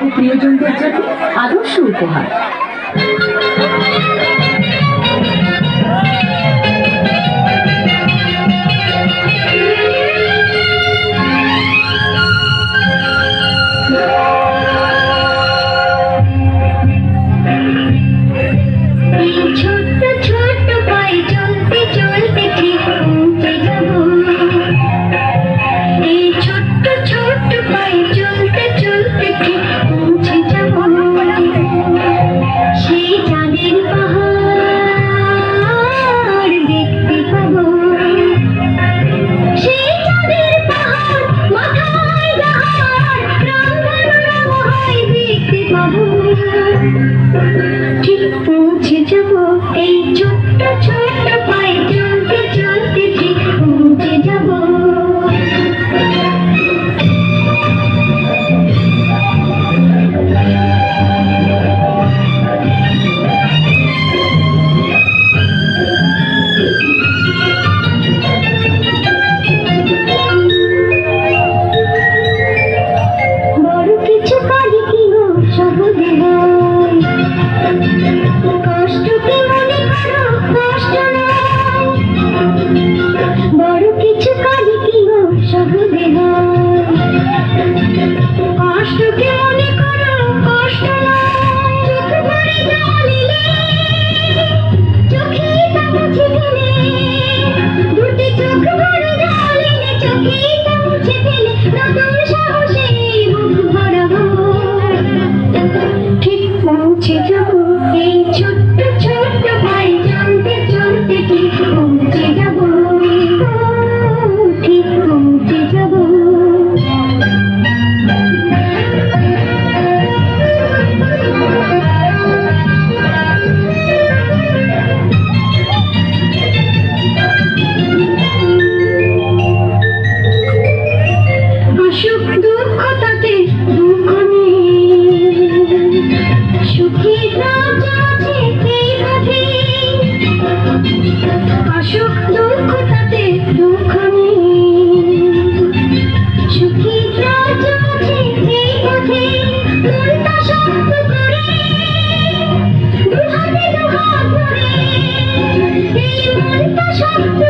ও প্রিয়জনদের জন্য আদর্শ উপহার। ছোট্ট ছোট্ট পায়ে চলতে চলতে ঠিক পৌঁছে যাব। এই ছোট্ট ছোট্ট পায়ে চলতে চলতে ঠিক পৌঁছে যাব। সেই চাঁদের পাহাড় দেখতে পাবো। সেই চাঁদের পাহাড় মাথায় যাহার রংধনু হয় দেখতে পাবো। ঠিক পৌঁছে যাব। এই ছোট্ট ছোট্ট পায়ে চলতে চলতে ঠিক পৌঁছে যাব। বড় কিছু কাজে কি গো সবুজ হয়। কষ্টকে মনে করো কষ্ট নয়। বড় কিছু কাজে কি গো সবুজ হয়। কষ্টকে মনে করো কষ্ট নয়। চোখ ভরে জল এলে চোখে তা মুছে ফেলে। দুটি চোখ ভরে জল এলে চোখে তা মুছে ফেলে। নতুন সাহসে বুক ভরাবো। ঠিক পৌঁছে যাব। এই ছোট্ট ছোট্ট পায়ে চলতে চলতে ঠিক পৌঁছে যাব। ঠিক পৌঁছে যাব। আসুক দুঃখ তাতে দুঃখ নেই। সুখী রাজা আছে এই পথে। আসুক দুঃখ তাতে দুঃখ নেই। সুখী রাজা আছে এই পথে। মনটা শক্ত করে দুহাতে দুহাত ধরে। এই মনটা শক্ত